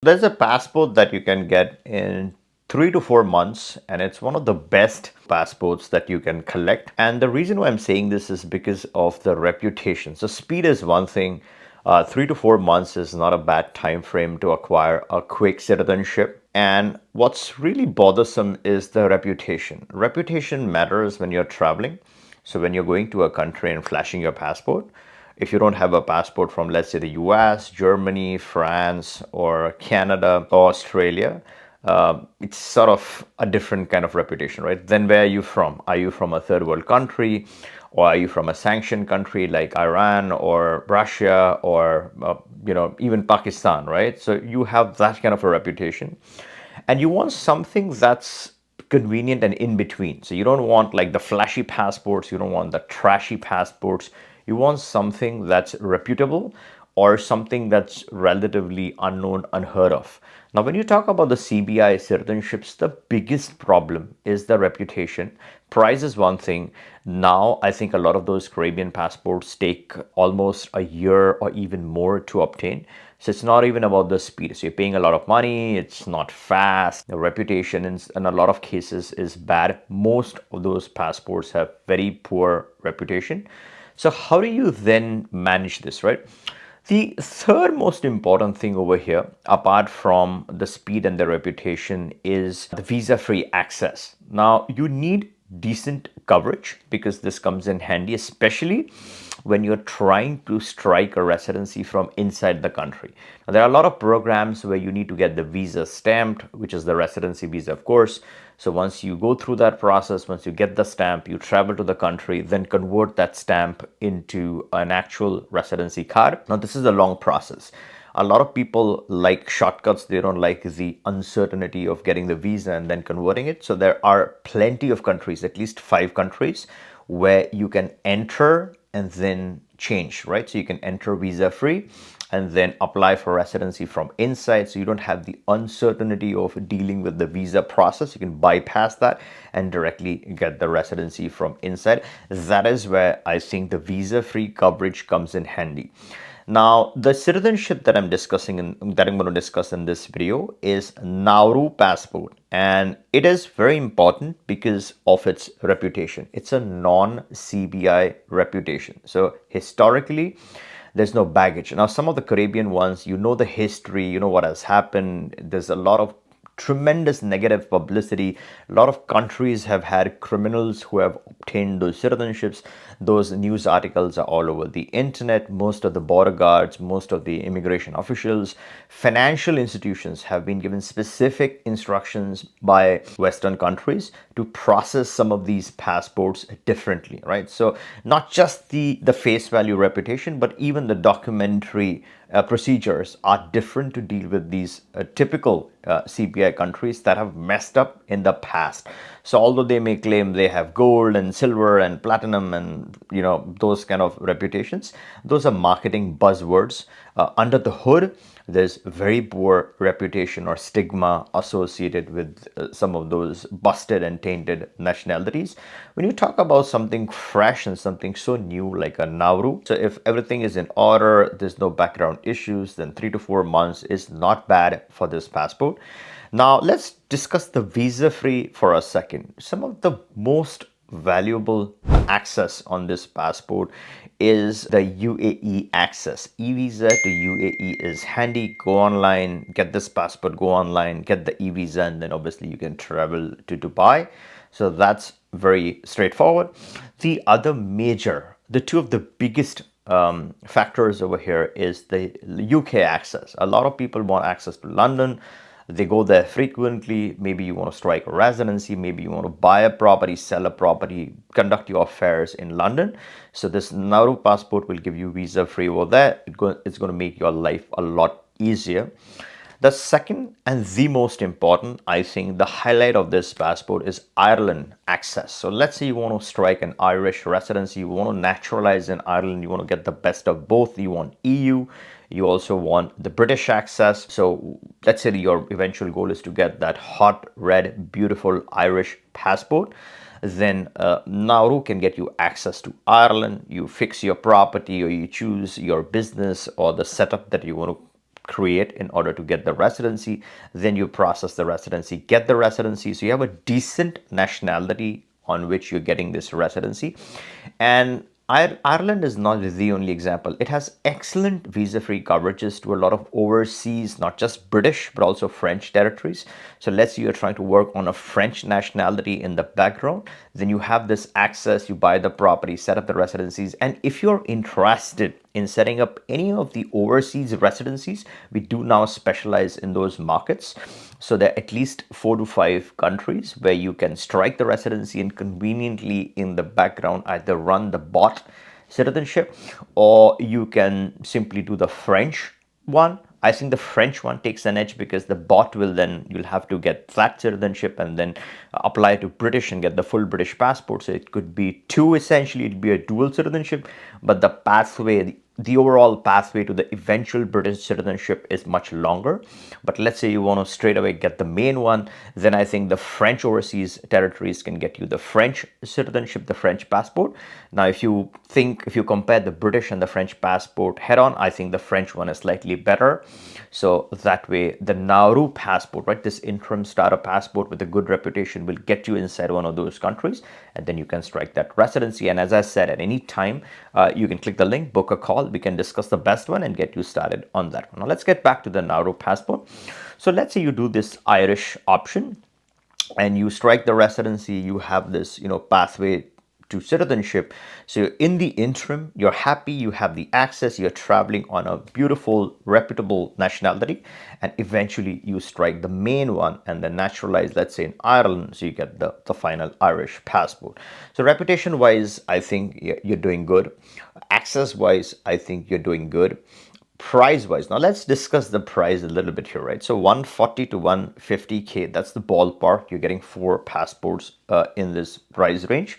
There's a passport that you can get in 3 to 4 months, and it's one of the best passports that you can collect. And the reason why I'm saying this is because of the reputation. So, speed is one thing. 3 to 4 months is not a bad time frame to acquire a quick citizenship. And what's really bothersome is the reputation. Reputation matters when you're traveling. So, when you're going to a country and flashing your passport, if you don't have a passport from, let's say, the US, Germany, France, or Canada, or Australia, it's sort of a different kind of reputation, right? Then where are you from? Are you from a third world country? Or are you from a sanctioned country like Iran or Russia or, even Pakistan, right? So you have that kind of a reputation. And you want something that's convenient and in between. So you don't want like the flashy passports, you don't want the trashy passports. You want something that's reputable or something that's relatively unknown, unheard of. Now, when you talk about the CBI citizenships, the biggest problem is the reputation. Price is one thing. Now, I think a lot of those Caribbean passports take almost a year or even more to obtain. So it's not even about the speed. So you're paying a lot of money. It's not fast. The reputation in a lot of cases is bad. Most of those passports have very poor reputation. So how do you then manage this, right? The third most important thing over here, apart from the speed and the reputation, is the visa-free access. Now, you need decent coverage because this comes in handy, especially when you're trying to strike a residency from inside the country. Now, there are a lot of programs where you need to get the visa stamped, which is the residency visa, of course. So once you go through that process, once you get the stamp, you travel to the country, then convert that stamp into an actual residency card. Now, this is a long process. A lot of people like shortcuts. They don't like the uncertainty of getting the visa and then converting it. So there are plenty of countries, at least 5 countries, where you can enter and then change, right? So you can enter visa free and then apply for residency from inside. So you don't have the uncertainty of dealing with the visa process. You can bypass that and directly get the residency from inside. That is where I think the visa free coverage comes in handy. Now, the citizenship that I'm discussing and that I'm going to discuss in this video is Nauru passport. And it is very important because of its reputation. It's a non-CBI reputation. So historically, there's no baggage. Now, some of the Caribbean ones, you know the history, you know what has happened. There's a lot of tremendous negative publicity. A lot of countries have had criminals who have obtained those citizenships. Those news articles are all over the internet. Most of the border guards, most of the immigration officials, financial institutions have been given specific instructions by Western countries to process some of these passports differently, right? So not just the face value reputation, but even the documentary procedures are different to deal with these typical CPI countries that have messed up in the past. So although they may claim they have gold and silver and platinum and those kind of reputations, those are marketing buzzwords. Under the hood, there's very poor reputation or stigma associated with some of those busted and tainted nationalities. When you talk about something fresh and something so new like a Nauru, so if everything is in order, there's no background issues, then 3 to 4 months is not bad for this passport. Now, let's discuss the visa free for a second. Some of the most valuable access on this passport is the UAE access. E-visa to UAE is handy. Go online, get this passport, go online, get the e-visa, and then obviously you can travel to Dubai. So that's very straightforward. The other major, the two of the biggest factors over here is the UK access. A lot of people want access to London. They go there frequently. Maybe you want to strike a residency. Maybe you want to buy a property, sell a property, conduct your affairs in London. So this Nauru passport will give you visa free over there. It's going to make your life a lot easier. The second and the most important, I think, the highlight of this passport is Ireland access. So let's say you want to strike an Irish residency, you want to naturalize in Ireland, you want to get the best of both. You want EU, you also want the British access. So let's say your eventual goal is to get that hot, red, beautiful Irish passport. Then Nauru can get you access to Ireland. You fix your property or you choose your business or the setup that you want to create in order to get the residency. Then you process the residency, get the residency. So you have a decent nationality on which you're getting this residency. And Ireland is not the only example. It has excellent visa-free coverages to a lot of overseas, not just British, but also French territories. So let's say you're trying to work on a French nationality in the background, then you have this access, you buy the property, set up the residencies. And if you're interested in setting up any of the overseas residencies, we do now specialize in those markets. So there are at least 4 to 5 countries where you can strike the residency and conveniently in the background either run the bot citizenship, or you can simply do the French one. I think the French one takes an edge because the bot will then, you'll have to get that citizenship and then apply to British and get the full British passport. So it could be two, essentially, it'd be a dual citizenship, but the pathway, the overall pathway to the eventual British citizenship is much longer. But let's say you want to straight away get the main one, then I think the French overseas territories can get you the French citizenship, the French passport. Now, if you compare the British and the French passport head on, I think the French one is slightly better. So that way, the Nauru passport, right, this interim starter passport with a good reputation will get you inside one of those countries, and then you can strike that residency. And as I said, at any time, you can click the link, book a call. We can discuss the best one and get you started on that one. Now, let's get back to the Nauru passport. So let's say you do this Irish option and you strike the residency, you have this, pathway to citizenship. So in the interim, you're happy, you have the access, you're traveling on a beautiful, reputable nationality, and eventually you strike the main one and then naturalize, let's say in Ireland, so you get the final Irish passport. So reputation wise, I think you're doing good. Access wise, I think you're doing good. Price wise, now let's discuss the price a little bit here, right? So 140 to 150K, that's the ballpark. You're getting 4 passports in this price range.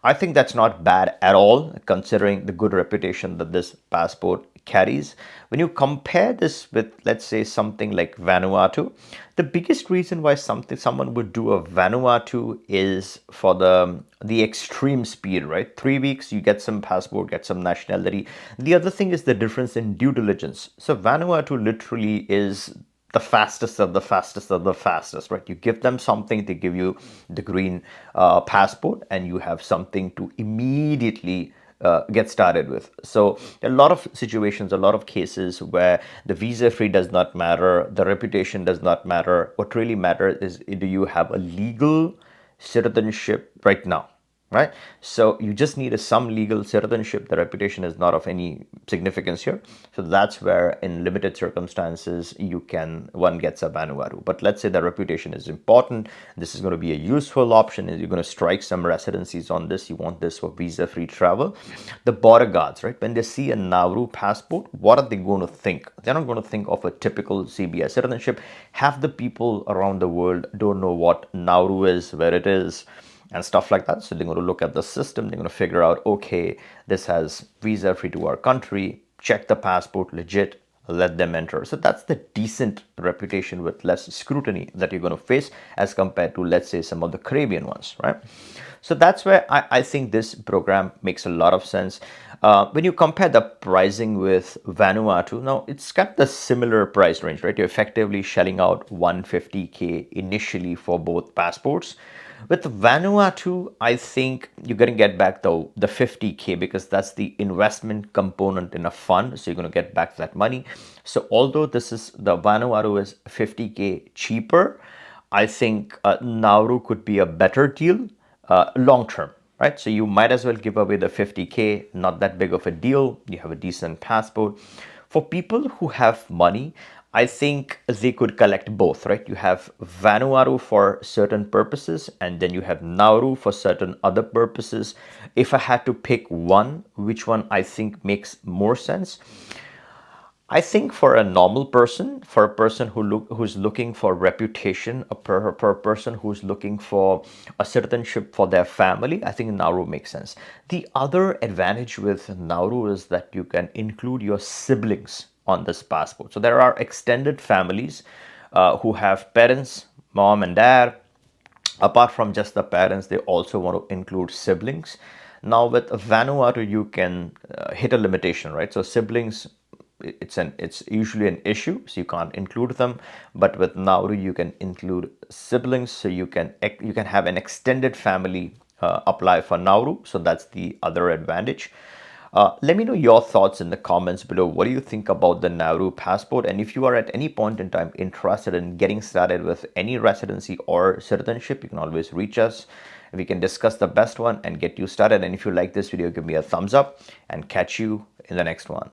I think that's not bad at all, considering the good reputation that this passport carries. When you compare this with, let's say, something like Vanuatu, the biggest reason why someone would do a Vanuatu is for the extreme speed, right? 3 weeks, you get some passport, get some nationality. The other thing is the difference in due diligence. So Vanuatu literally is the fastest of the fastest of the fastest, right? You give them something, they give you the green passport, and you have something to immediately get started with. So a lot of situations, a lot of cases where the visa free does not matter, the reputation does not matter. What really matters is, do you have a legal citizenship right now? Right, so you just need some legal citizenship. The reputation is not of any significance here. So that's where, in limited circumstances, one gets a Vanuatu. But let's say the reputation is important. This is going to be a useful option. You're going to strike some residencies on this. You want this for visa-free travel. The border guards, right? When they see a Nauru passport, what are they going to think? They're not going to think of a typical CBI citizenship. Half the people around the world don't know what Nauru is, where it is, and stuff like that. So they're going to look at the system. They're going to figure out, okay, this has visa free to our country. Check the passport, legit, let them enter. So that's the decent reputation with less scrutiny that you're going to face as compared to, let's say, some of the Caribbean ones, right? So that's where I think this program makes a lot of sense. When you compare the pricing with Vanuatu, now it's got the similar price range, right? You're effectively shelling out 150K initially for both passports. With Vanuatu, I think you're going to get back the 50K because that's the investment component in a fund. So you're going to get back that money. So although the Vanuatu is 50K cheaper, I think Nauru could be a better deal long term, right? So you might as well give away the 50K, not that big of a deal. You have a decent passport. For people who have money, I think they could collect both, right? You have Vanuatu for certain purposes, and then you have Nauru for certain other purposes. If I had to pick one, which one I think makes more sense? I think for a normal person, for a person who's looking for reputation, per person who's looking for a citizenship for their family, I think Nauru makes sense. The other advantage with Nauru is that you can include your siblings on this passport. So there are extended families who have parents, mom and dad. Apart from just the parents, they also want to include siblings. Now with Vanuatu, you can hit a limitation, right? So siblings it's usually an issue, so you can't include them. But with Nauru, you can include siblings, so you can have an extended family apply for Nauru. So that's the other advantage. Let me know your thoughts in the comments below. What do you think about the Nauru passport? And if you are at any point in time interested in getting started with any residency or citizenship, you can always reach us. We can discuss the best one and get you started. And if you like this video, give me a thumbs up and catch you in the next one.